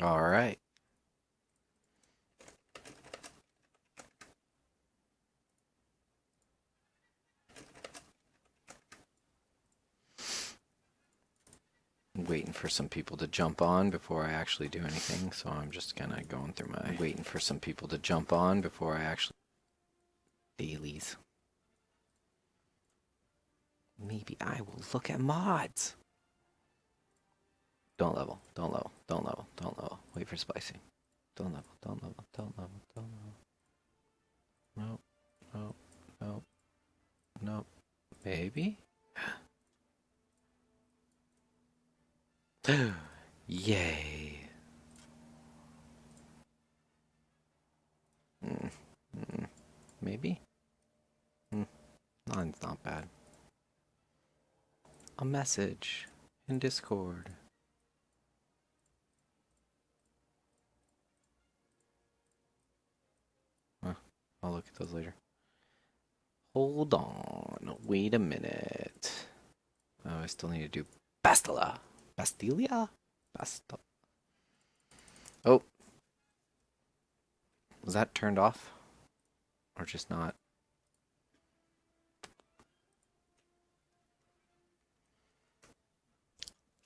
All right. I'm waiting for some people to jump on before I actually do anything, so I'm just kind of going through my waiting for some people to jump on before I actually dailies. Maybe I will look at mods. Don't level, don't level, don't level, don't level. Wait for splicing. Don't level, don't level, don't level, don't level. No, no, no, no. Maybe? Yay. Mm, maybe? Mine's not bad. A message in Discord. I'll look at those later. Hold on. Wait a minute. Oh, I still need to do Bastila. Bastilia? Basta. Oh. Was that turned off? Or just not?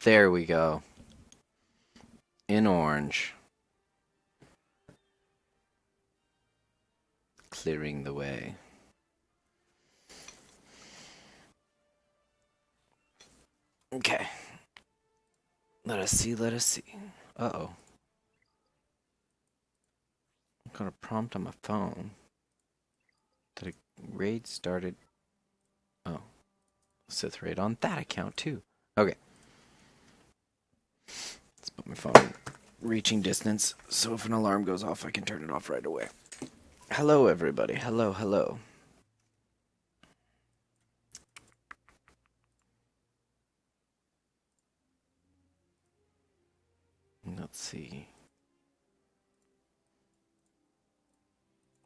There we go. In orange. Clearing the way. Okay. Let us see, let us see. Uh-oh. I got a prompt on my phone that a raid started. Oh. Sith raid on that account too. Okay. Let's put my phone in reaching distance so if an alarm goes off I can turn it off right away. Hello everybody. Hello, hello. Let's see.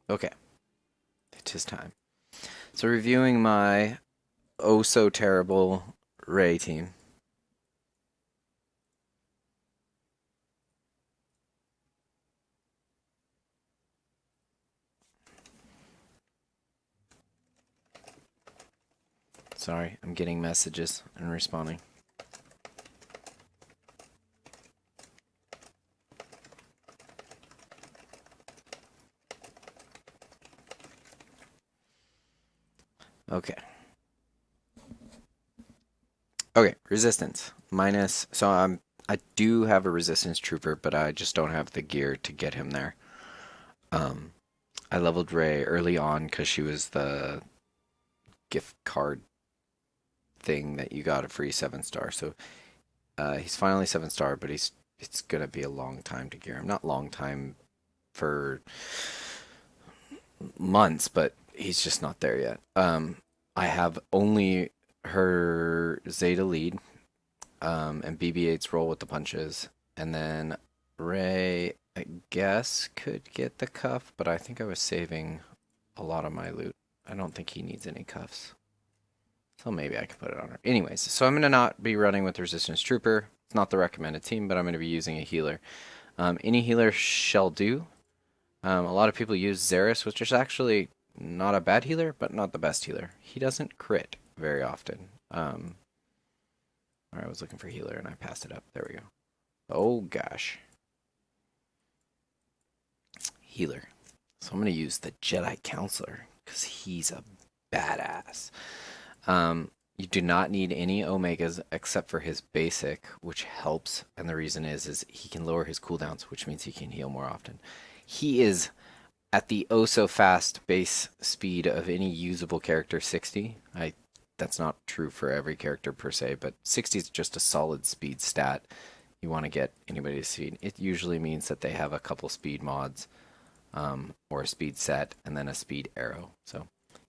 Okay. It is time. So reviewing my oh so terrible Rey team. Sorry, I'm getting messages and responding. Okay. Okay, resistance. Minus, so I do have a resistance trooper, but I just don't have the gear to get him there. I leveled Rey early on because she was the gift card thing that you got a free 7-star. So he's finally 7-star, but it's gonna be a long time to gear him. Not long time for months, but he's just not there yet. I have only her Zeta lead, and BB8's roll with the punches, and then Rey, I guess, could get the cuff, but I think I was saving a lot of my loot. I don't think he needs any cuffs. So maybe I can put it on her. Anyways, so I'm going to not be running with Resistance Trooper. It's not the recommended team, but I'm going to be using a healer. Any healer shall do. A lot of people use Xeris, which is actually not a bad healer, but not the best healer. He doesn't crit very often. I was looking for healer and I passed it up. There we go. Oh gosh. Healer. So I'm going to use the Jedi Counselor because he's a badass. You do not need any Omegas except for his basic, which helps. And the reason is he can lower his cooldowns, which means he can heal more often. He is at the oh so fast base speed of any usable character, 60. That's not true for every character per se, but 60 is just a solid speed stat. You want to get anybody to speed. It usually means that they have a couple speed mods, or a speed set, and then a speed arrow. So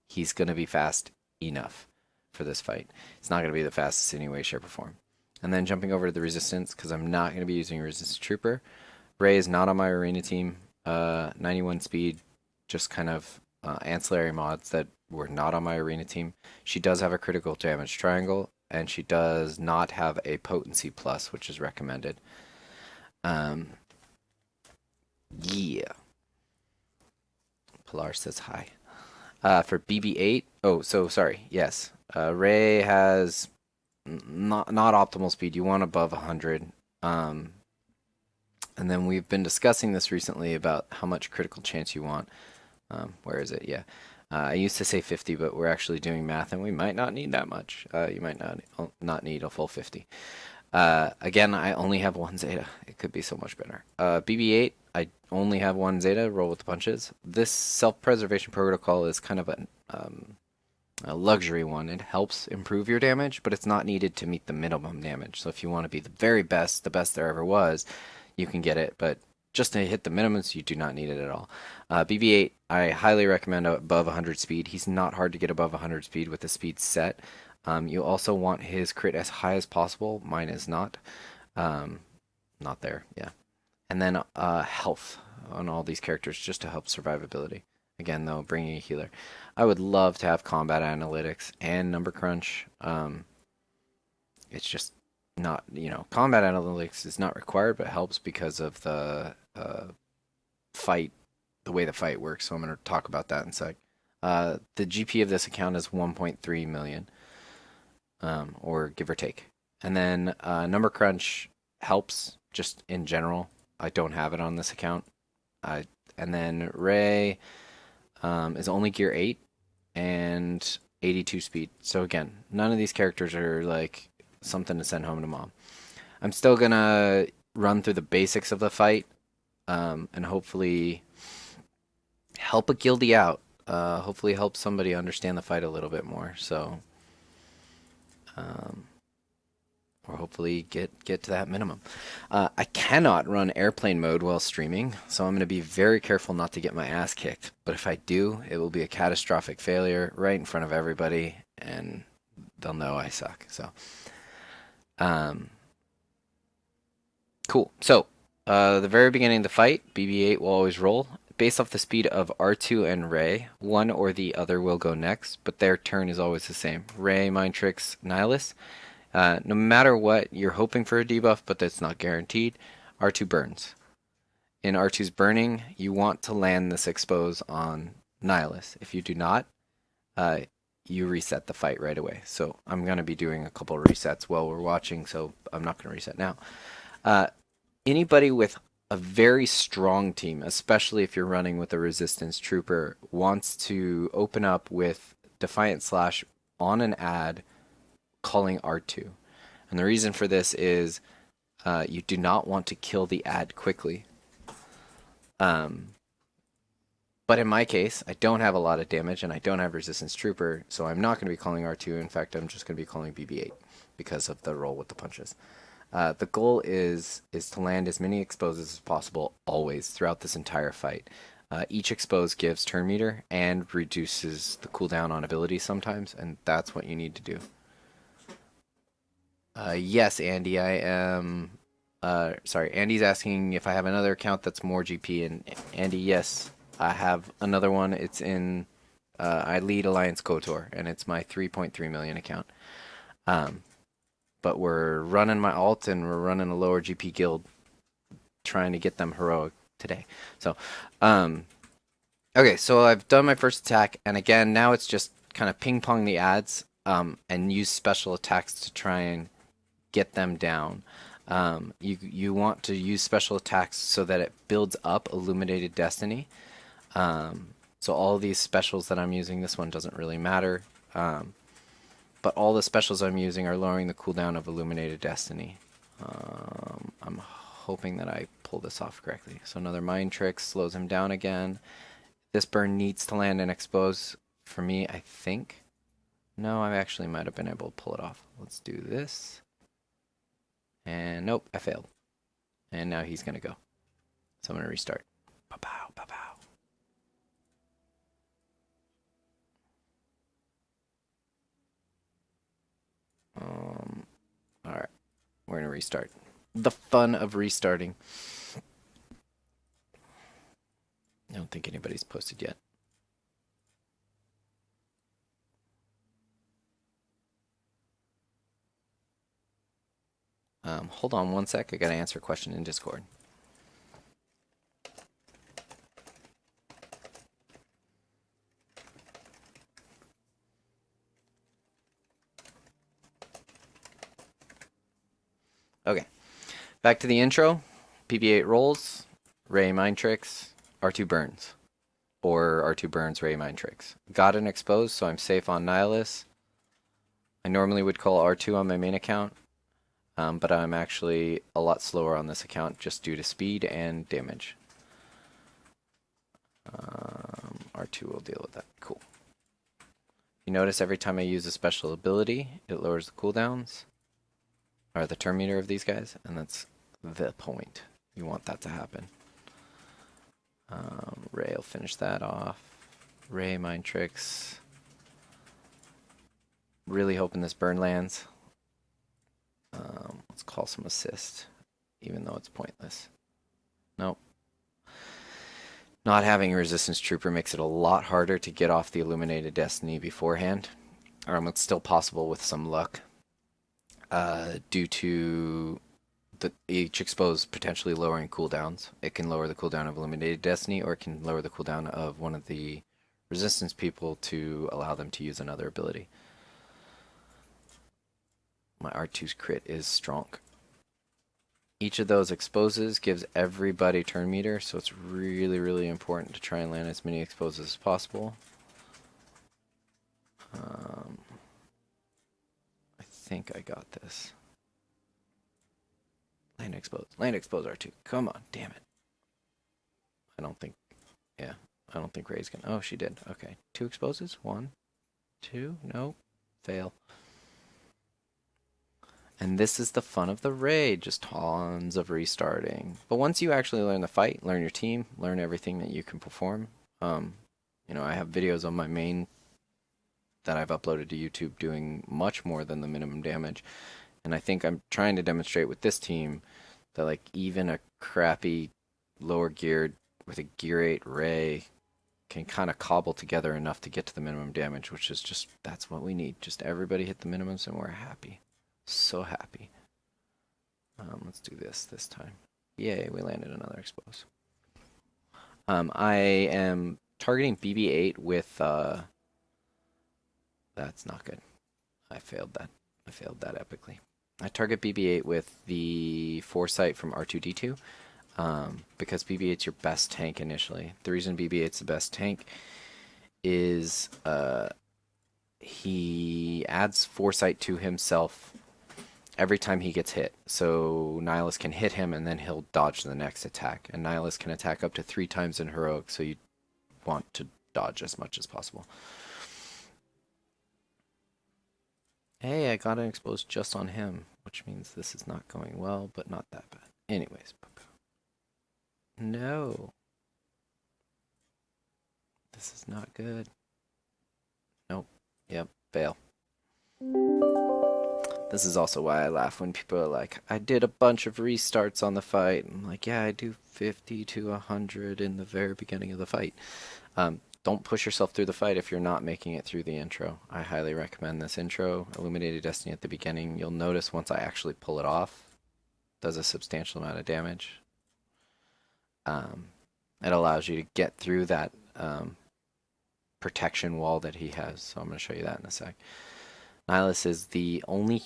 he's going to be fast enough for this fight. It's not going to be the fastest in any way, shape, or form. And then jumping over to the resistance, because I'm not going to be using a resistance trooper. Rey is not on my arena team. 91 speed, just kind of ancillary mods that were not on my arena team. She does have a critical damage triangle, and she does not have a potency plus, which is recommended. Yeah. Pilar says hi. For BB8, oh, so sorry. Yes. Rey has not optimal speed. You want above 100. Um, and then we've been discussing this recently about how much critical chance you want. Where is it? Yeah. I used to say 50, but we're actually doing math, and we might not need that much. You might not need a full 50. Again, I only have one zeta. It could be so much better. BB8, I only have one zeta. Roll with the punches. This self-preservation protocol is kind of a luxury one. It helps improve your damage, but it's not needed to meet the minimum damage. So if you want to be the very best, the best there ever was, you can get it, but just to hit the minimums, you do not need it at all. BB8, I highly recommend above 100 speed. He's not hard to get above 100 speed with the speed set. You also want his crit as high as possible. Mine is not. Not there, yeah. And then health on all these characters just to help survivability. Again, though, bringing a healer. I would love to have combat analytics and number crunch. It's just not, combat analytics is not required, but helps because of the fight, the way the fight works. So I'm going to talk about that in a sec. The GP of this account is 1.3 million, or give or take. And then number crunch helps just in general. I don't have it on this account. And then Rey is only gear 8 and 82 speed. So again, none of these characters are like something to send home to mom. I'm still gonna run through the basics of the fight, and hopefully help a guildie out. Hopefully help somebody understand the fight a little bit more. So, or hopefully get to that minimum. I cannot run airplane mode while streaming, so I'm going to be very careful not to get my ass kicked. But if I do, it will be a catastrophic failure right in front of everybody, and they'll know I suck. So, cool. So, the very beginning of the fight, BB8 will always roll. Based off the speed of R2 and Rey, one or the other will go next, but their turn is always the same. Rey, Mind Tricks, Nihilus. No matter what, you're hoping for a debuff, but that's not guaranteed. R2 burns. In R2's burning, you want to land this expose on Nihilus. If you do not, you reset the fight right away. So I'm going to be doing a couple resets while we're watching, so I'm not going to reset now. Anybody with a very strong team, especially if you're running with a resistance trooper, wants to open up with Defiant Slash on an ad calling R2. And the reason for this is you do not want to kill the ad quickly. But in my case, I don't have a lot of damage and I don't have Resistance Trooper, so I'm not going to be calling R2. In fact, I'm just going to be calling BB8 because of the roll with the punches. The goal is to land as many exposes as possible always throughout this entire fight. Each expose gives turn meter and reduces the cooldown on abilities sometimes, and that's what you need to do. Yes, Andy, I am. Sorry, Andy's asking if I have another account that's more GP, and Andy, yes, I have another one. It's in. I lead Alliance KOTOR, and it's my 3.3 million account. But we're running my alt, and we're running a lower GP guild, trying to get them heroic today. So, okay, so I've done my first attack, and again, now it's just kind of ping pong the ads, and use special attacks to try and get them down. You want to use special attacks so that it builds up Illuminated Destiny. So all these specials that I'm using, this one doesn't really matter. But all the specials I'm using are lowering the cooldown of Illuminated Destiny. I'm hoping that I pull this off correctly. So another Mind Trick slows him down again. This burn needs to land and expose for me, I think. No, I actually might have been able to pull it off. Let's do this. And nope, I failed. And now he's going to go. So I'm going to restart. Pow-pow, pow-pow. Alright, we're going to restart. The fun of restarting. I don't think anybody's posted yet. Hold on one sec. I got to answer a question in Discord. Okay, back to the intro. BB8 rolls, Rey mind tricks, R2 burns. Or R2 burns, Rey mind tricks. Got an exposed, so I'm safe on Nihilus. I normally would call R2 on my main account, but I'm actually a lot slower on this account just due to speed and damage. R2 will deal with that. Cool. You notice every time I use a special ability, it lowers the cooldowns, or the turn meter of these guys, and that's the point. You want that to happen. Rey will finish that off. Rey mind tricks. Really hoping this burn lands. Let's call some assist, even though it's pointless. Nope. Not having a resistance trooper makes it a lot harder to get off the illuminated destiny beforehand. It's still possible with some luck, due to each exposed potentially lowering cooldowns. It can lower the cooldown of illuminated destiny, or it can lower the cooldown of one of the resistance people to allow them to use another ability. My R2's crit is strong. Each of those exposes gives everybody turn meter, so it's really, really important to try and land as many exposes as possible. I think I got this. Land expose. Land expose R2. Come on, damn it. I don't think Rey's gonna. Oh, she did. Okay. 2 exposes. 1, 2. Nope. Fail. And this is the fun of the raid, just tons of restarting. But once you actually learn the fight, learn your team, learn everything that you can perform. I have videos on my main that I've uploaded to YouTube doing much more than the minimum damage. And I think I'm trying to demonstrate with this team that like even a crappy lower geared with a Gear 8 Rey can kind of cobble together enough to get to the minimum damage, which is just, that's what we need. Just everybody hit the minimums and we're happy. So happy. Let's do this time. Yay, we landed another expose. I am targeting BB8 with, that's not good. I failed that. I failed that epically. I target BB8 with the Foresight from R2-D2, because BB8's your best tank initially. The reason BB8's the best tank is he adds Foresight to himself every time he gets hit. So Nihilus can hit him and then he'll dodge the next attack. And Nihilus can attack up to 3 times in heroic, so you want to dodge as much as possible. Hey, I got an exposed just on him, which means this is not going well, but not that bad. Anyways. No. This is not good. Nope. Yep. Fail. This is also why I laugh when people are like, I did a bunch of restarts on the fight. I'm like, yeah, I do 50 to 100 in the very beginning of the fight. Don't push yourself through the fight if you're not making it through the intro. I highly recommend this intro, Illuminated Destiny at the beginning. You'll notice once I actually pull it off, it does a substantial amount of damage. It allows you to get through that protection wall that he has. So I'm going to show you that in a sec. Nihilus is the only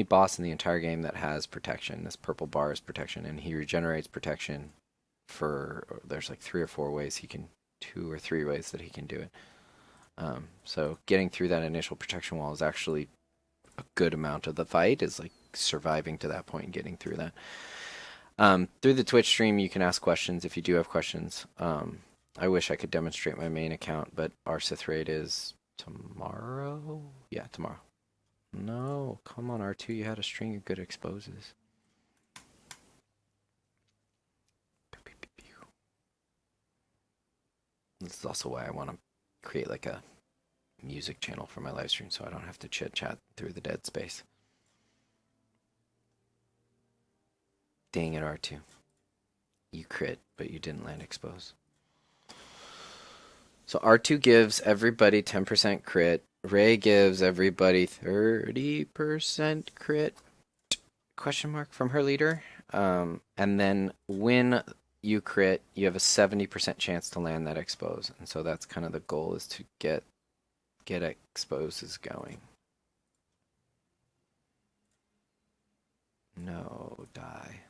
boss in the entire game that has protection. This purple bar is protection, and he regenerates protection for, there's like 3 or 4 ways he can, 2 or 3 ways that he can do it. So getting through that initial protection wall is actually a good amount of the fight, is like surviving to that point and getting through that. Through the Twitch stream, you can ask questions if you do have questions. I wish I could demonstrate my main account, but our Sith raid is tomorrow? Yeah, tomorrow. No, come on, R2, you had a string of good exposes. This is also why I want to create like a music channel for my live stream so I don't have to chit chat through the dead space. Dang it, R2. You crit, but you didn't land expose. So R2 gives everybody 10% crit. Rey gives everybody 30% crit, question mark, from her leader. And then when you crit, you have a 70% chance to land that expose. And so that's kind of the goal, is to get exposes going. die.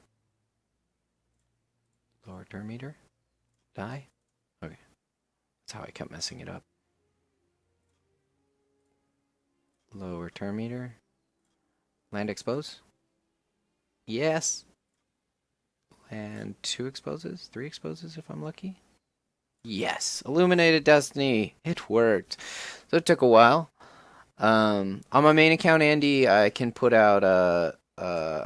Lower turn meter? Die? Okay. That's how I kept messing it up. Lower turn meter. Land expose? Yes! And 2 exposes? 3 exposes if I'm lucky? Yes! Illuminated Destiny! It worked. So it took a while. On my main account, Andy, I can put out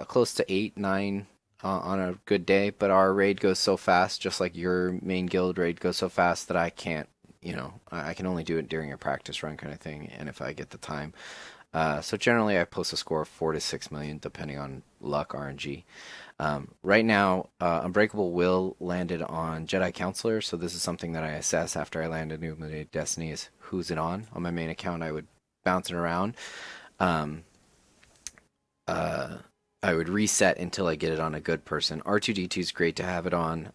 close to 8, 9 on a good day, but our raid goes so fast, just like your main guild raid goes so fast that I can't, I can only do it during a practice run kind of thing, and if I get the time. So generally, I post a score of 4 to 6 million, depending on luck, RNG. Right now, Unbreakable Will landed on Jedi Counselor, so this is something that I assess after I land a new Illuminated Destiny is who's it on. On my main account, I would bounce it around. Um, I would reset until I get it on a good person. R2D2 is great to have it on.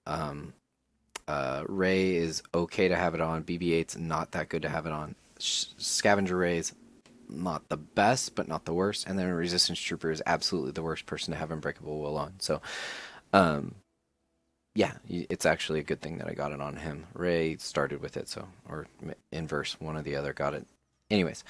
Rey is okay to have it on. BB8's not that good to have it on. Scavenger Rey's not the best, but not the worst. And then Resistance Trooper is absolutely the worst person to have Unbreakable Will on. So, yeah, it's actually a good thing that I got it on him. Rey started with it, so, or inverse, one or the other got it. Anyways,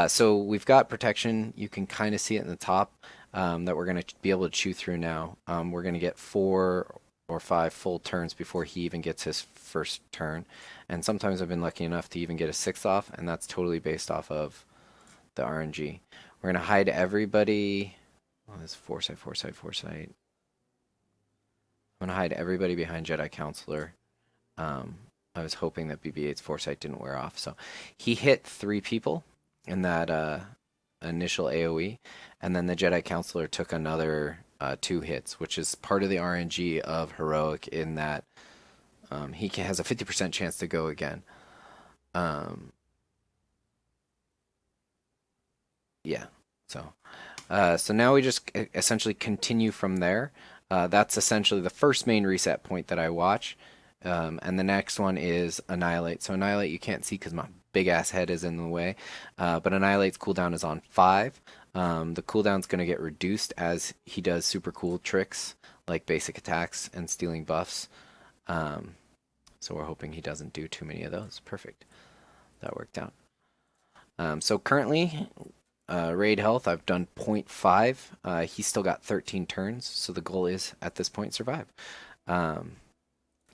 so we've got protection. You can kind of see it in the top that we're going to be able to chew through now. We're going to get 4 or 5 full turns before he even gets his first turn. And sometimes I've been lucky enough to even get a 6th off, and that's totally based off of the RNG. We're going to hide everybody. Oh, this foresight. I'm going to hide everybody behind Jedi Counselor. I was hoping that BB8's foresight didn't wear off. So he hit 3 people in that initial AoE, and then the Jedi Counselor took another 2 hits, which is part of the RNG of Heroic in that he has a 50% chance to go again. Yeah, so now we just essentially continue from there. That's essentially the first main reset point that I watch. And the next one is Annihilate. So Annihilate you can't see because my big ass head is in the way. But Annihilate's cooldown is on 5. The cooldown's going to get reduced as he does super cool tricks like basic attacks and stealing buffs. So we're hoping he doesn't do too many of those. Perfect. That worked out. So currently, raid health, I've done 0.5. He's still got 13 turns, so the goal is, at this point, survive.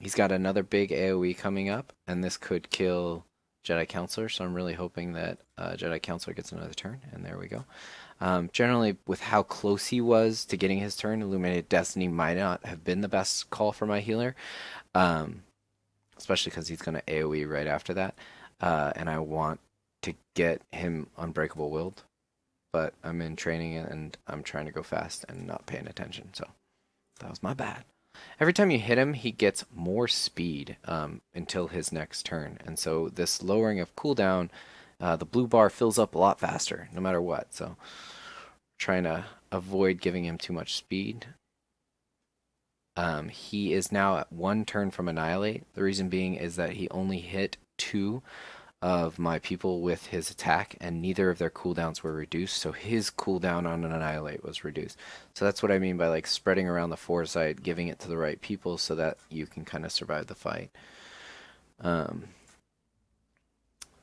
He's got another big AoE coming up, and this could kill Jedi Counselor, so I'm really hoping that Jedi Counselor gets another turn, and there we go. Generally, with how close he was to getting his turn, Illuminated Destiny might not have been the best call for my healer, especially because he's going to AoE right after that, and I want to get him Unbreakable Willed, but I'm in training and I'm trying to go fast and not paying attention, so that was my bad. Every time you hit him, he gets more speed until his next turn. And so this lowering of cooldown, the blue bar fills up a lot faster, no matter what. So trying to avoid giving him too much speed. He is now at 1 turn from Annihilate. The reason being is that he only hit 2 of my people with his attack, and neither of their cooldowns were reduced, so his cooldown on an Annihilate was reduced. So that's what I mean by like spreading around the foresight, giving it to the right people so that you can kind of survive the fight.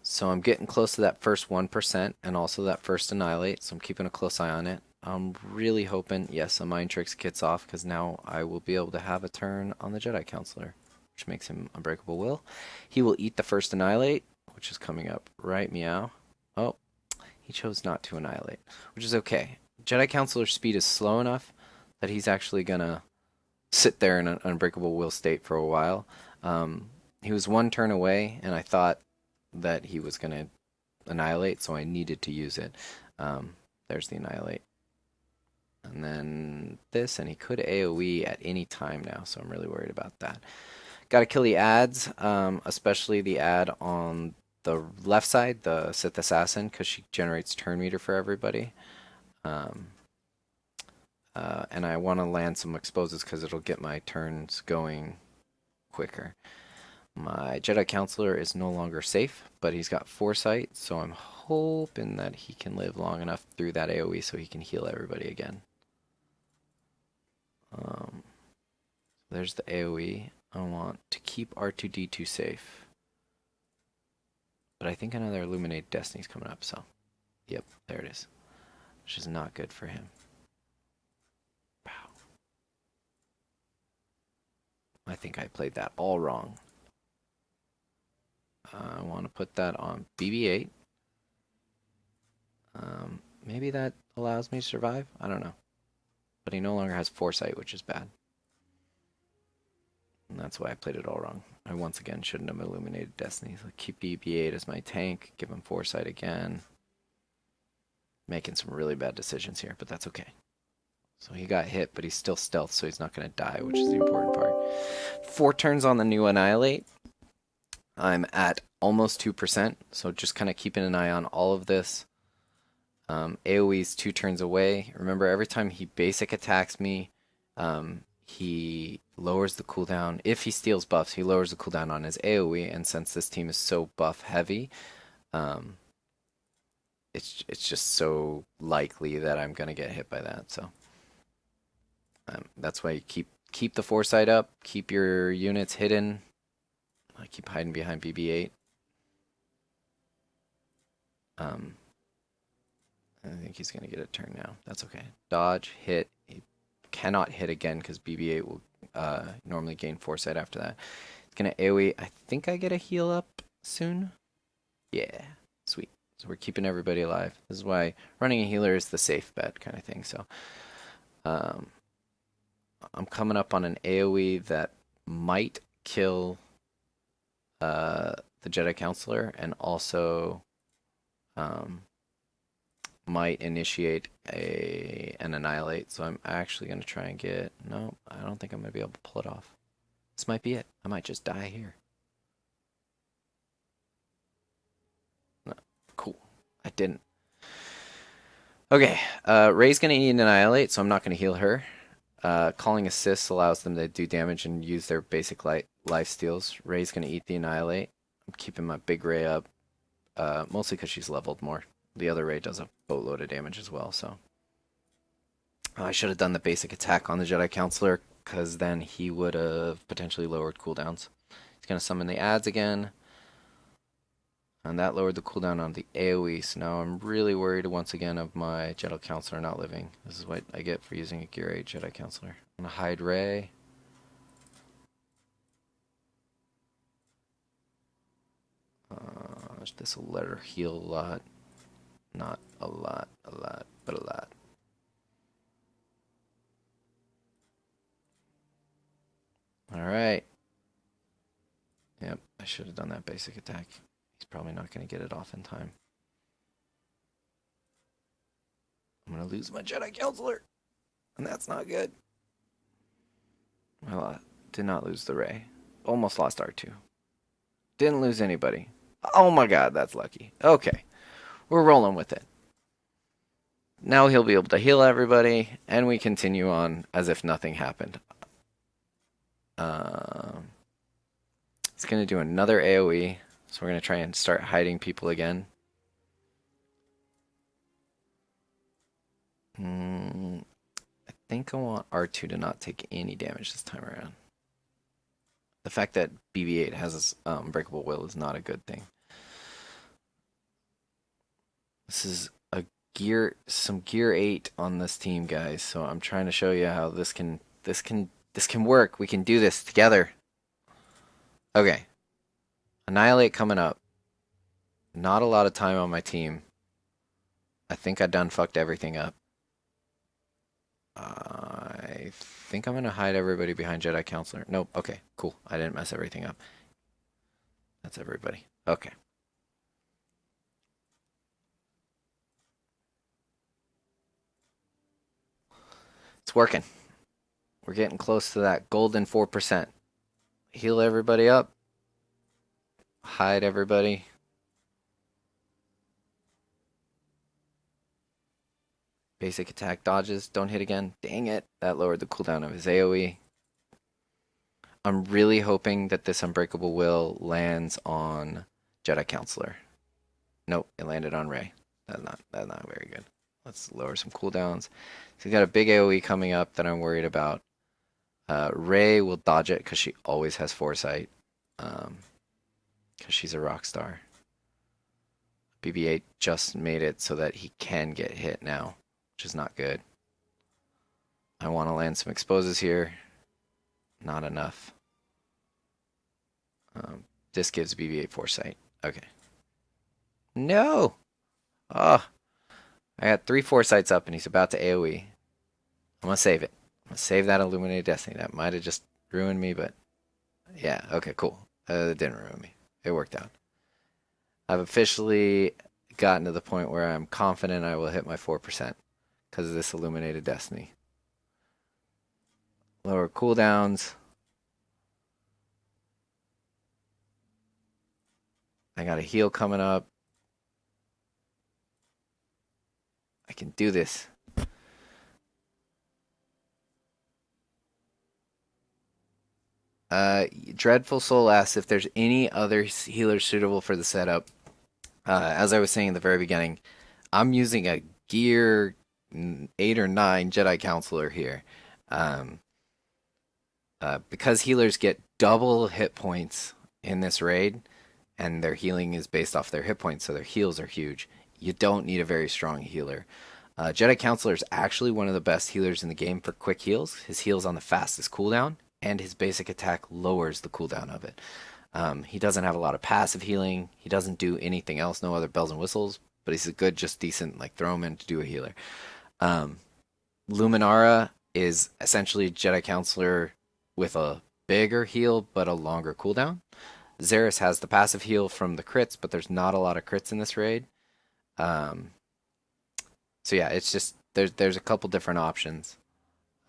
So I'm getting close to that first 1% and also that first Annihilate, so I'm keeping a close eye on it. I'm really hoping, yes, a Mind Tricks gets off, because now I will be able to have a turn on the Jedi Counselor, which makes him Unbreakable Will. He will eat the first Annihilate, which is coming up right meow. Oh, he chose not to Annihilate, which is okay. Jedi Counselor's speed is slow enough that he's actually going to sit there in an Unbreakable Will state for a while. He was 1 turn away, and I thought that he was going to Annihilate, so I needed to use it. There's the Annihilate. And then this, and he could AoE at any time now, so I'm really worried about that. Got to kill the ads, especially the ad on the left side, the Sith Assassin, because she generates turn meter for everybody. And I want to land some exposes because it'll get my turns going quicker. My Jedi Counselor is no longer safe, but he's got foresight, so I'm hoping that he can live long enough through that AoE so he can heal everybody again. There's the AoE. I want to keep R2-D2 safe. But I think another Illuminated Destiny's coming up, so. Yep, there it is. Which is not good for him. Wow. I think I played that all wrong. I want to put that on BB8. Maybe that allows me to survive? I don't know. But he no longer has Foresight, which is bad. And that's why I played it all wrong. I once again shouldn't have Illuminated Destiny. So keep BB8 as my tank, give him Foresight again. Making some really bad decisions here, but that's okay. So he got hit, but he's still stealth, so he's not going to die, which is the important part. 4 turns on the new Annihilate. I'm at almost 2%, so just kind of keeping an eye on all of this. AoE's 2 turns away. Remember, every time he basic attacks me, he lowers the cooldown. If he steals buffs, he lowers the cooldown on his AoE, and since this team is so buff heavy, it's just so likely that I'm gonna get hit by that. So that's why you keep the Foresight up, keep your units hidden. I keep hiding behind BB8. I think he's gonna get a turn now. That's okay. Dodge, hit. He cannot hit again because BB8 will normally gain Foresight after that. It's gonna AoE. I think I get a heal up soon. Yeah, sweet. So we're keeping everybody alive. This is why running a healer is the safe bet kind of thing. So I'm coming up on an AoE that might kill the Jedi Counselor and also might initiate an Annihilate. So I'm actually going to try and get... No, I don't think I'm going to be able to pull it off. This might be it. I might just die here. No, cool. I didn't. Okay, Rey's going to need an Annihilate, so I'm not going to heal her. Calling Assists allows them to do damage and use their basic life steals. Rey's going to eat the Annihilate. I'm keeping my big Rey up, mostly because she's leveled more. The other Rey does a boatload of damage as well, so... I should have done the basic attack on the Jedi Counselor, because then he would have potentially lowered cooldowns. He's going to summon the ads again. And that lowered the cooldown on the AoE, so now I'm really worried once again of my Jedi Counselor not living. This is what I get for using a Gear 8 Jedi Counselor. I'm going to hide Rey. This will let her heal a lot. Not a lot, but a lot. Alright. Yep, I should have done that basic attack. He's probably not going to get it off in time. I'm going to lose my Jedi Counselor. And that's not good. Well, I did not lose the Rey. Almost lost R2. Didn't lose anybody. Oh my god, that's lucky. Okay. We're rolling with it. Now he'll be able to heal everybody, and we continue on as if nothing happened. It's going to do another AoE, so we're going to try and start hiding people again. I think I want R2 to not take any damage this time around. The fact that BB8 has this Unbreakable Will is not a good thing. This is some Gear 8 on this team, guys. So I'm trying to show you how this can work. We can do this together. Okay. Annihilate coming up. Not a lot of time on my team. I think I done fucked everything up. I think I'm going to hide everybody behind Jedi Counselor. Nope. Okay, cool. I didn't mess everything up. That's everybody. Okay. It's working. We're getting close to that golden 4%. Heal everybody up. Hide everybody. Basic attack dodges. Don't hit again. Dang it. That lowered the cooldown of his AoE. I'm really hoping that this Unbreakable Will lands on Jedi Counselor. Nope, it landed on Rey. That's not very good. Let's lower some cooldowns. So he's got a big AoE coming up that I'm worried about. Rey will dodge it because she always has foresight. Because she's a rock star. BB8 just made it so that he can get hit now, which is not good. I want to land some exposes here. Not enough. This gives BB8 foresight. Okay. No! Oh, I got 3 foresights up and he's about to AoE. I'm going to save it. I'm going to save that Illuminated Destiny. That might have just ruined me, but yeah, okay, cool. It didn't ruin me. It worked out. I've officially gotten to the point where I'm confident I will hit my 4% because of this Illuminated Destiny. Lower cooldowns. I got a heal coming up. I can do this. Dreadful Soul asks if there's any other healers suitable for the setup. As I was saying in the very beginning, I'm using a Gear 8 or 9 Jedi Counselor here. Because healers get double hit points in this raid, and their healing is based off their hit points, so their heals are huge. You don't need a very strong healer. Jedi Counselor is actually one of the best healers in the game for quick heals. His heals on the fastest cooldown, and his basic attack lowers the cooldown of it. He doesn't have a lot of passive healing. He doesn't do anything else, no other bells and whistles, but he's a good, just decent, like, throw him in to do a healer. Luminara is essentially Jedi Counselor with a bigger heal, but a longer cooldown. Xeris has the passive heal from the crits, but there's not a lot of crits in this raid. So yeah, it's just, there's a couple different options.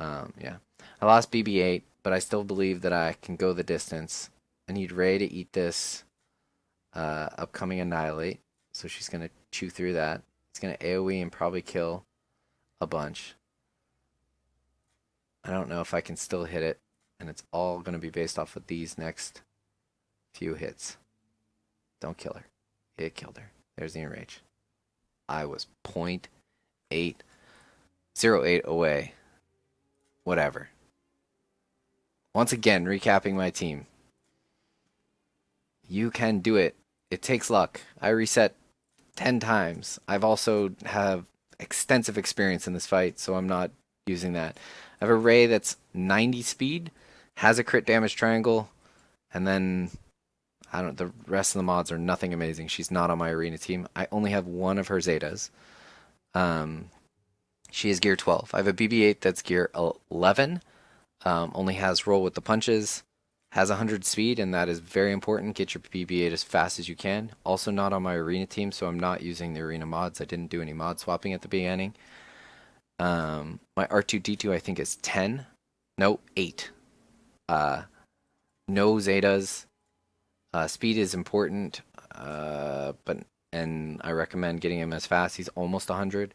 Yeah. I lost BB8, but I still believe that I can go the distance. I need Rey to eat this upcoming Annihilate. So she's going to chew through that. It's going to AoE and probably kill a bunch. I don't know if I can still hit it. And it's all going to be based off of these next few hits. Don't kill her. It killed her. There's the enrage. I was 0.808 away. Whatever. Once again, recapping my team. You can do it. It takes luck. I reset 10 times. I've also have extensive experience in this fight, so I'm not using that. I have a Rey that's 90 speed, has a crit damage triangle, and then the rest of the mods are nothing amazing. She's not on my arena team. I only have one of her zetas. She is gear 12. I have a BB8 that's gear 11. Only has roll with the punches. Has 100 speed, and that is very important. Get your BB8 as fast as you can. Also not on my arena team, so I'm not using the arena mods. I didn't do any mod swapping at the beginning. My R2-D2 I think is 10. No, 8. No zetas. Speed is important, and I recommend getting him as fast. He's almost 100.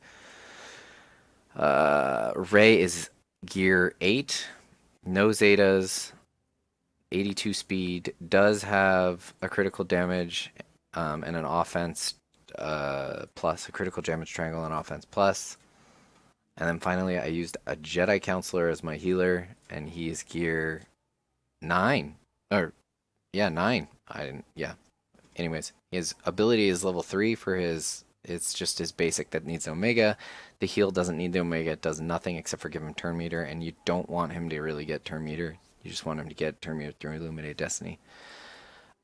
Rey is gear 8. No zetas. 82 speed. Does have a critical damage and an offense plus. A critical damage triangle and offense plus. And then finally I used a Jedi Counselor as my healer, and he is gear 9. Or, yeah, 9. Anyways, his ability is level 3 for his... It's just his basic that needs Omega. The heal doesn't need the Omega. It does nothing except for give him turn meter, and you don't want him to really get turn meter. You just want him to get turn meter through Illuminated Destiny.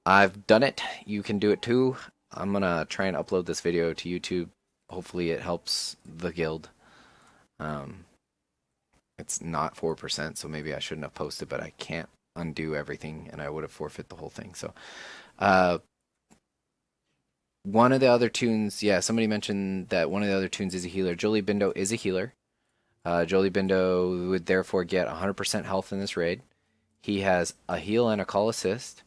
I've done it. You can do it too. I'm going to try and upload this video to YouTube. Hopefully it helps the guild. It's not 4%, so maybe I shouldn't have posted, but I can't undo everything, and I would have forfeit the whole thing. So, one of the other tunes, yeah, somebody mentioned that one of the other tunes is a healer. Jolie Bindo is a healer. Jolie Bindo would therefore get 100% health in this raid. He has a heal and a call assist.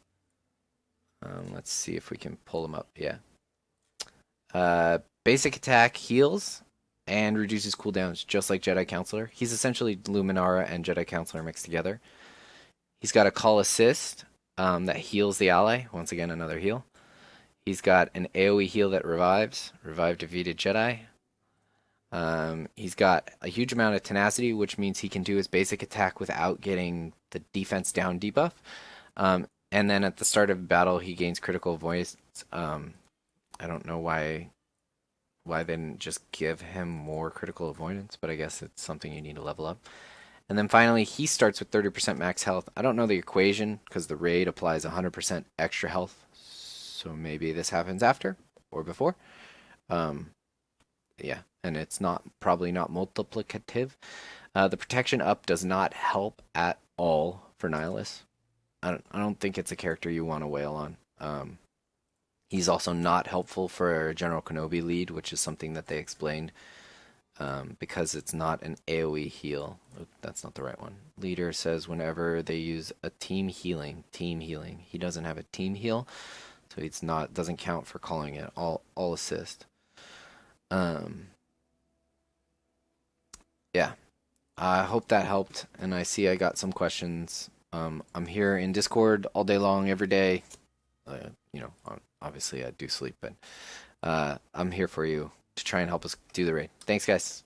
Let's see if we can pull him up. Yeah. Basic attack heals and reduces cooldowns, just like Jedi Counselor. He's essentially Luminara and Jedi Counselor mixed together. He's got a call assist that heals the ally. Once again, another heal. He's got an AoE heal that revives. Revive defeated Jedi. He's got a huge amount of tenacity, which means he can do his basic attack without getting the defense down debuff. And then at the start of battle, he gains critical avoidance. I don't know why they didn't just give him more critical avoidance, but I guess it's something you need to level up. And then finally, he starts with 30% max health. I don't know the equation because the raid applies 100% extra health. So maybe this happens after or before. Um, yeah, and it's not probably not multiplicative. The protection up does not help at all for Nihilus. I don't think it's a character you want to wail on. He's also not helpful for General Kenobi lead, which is something that they explained because it's not an AoE heal. Oop, that's not the right one. Leader says whenever they use a team healing. He doesn't have a team heal, so it's not doesn't count for calling it all assist. Yeah, I hope that helped, and I see I got some questions. I'm here in Discord all day long, every day. Obviously I do sleep, but I'm here for you to try and help us do the raid. Thanks, guys.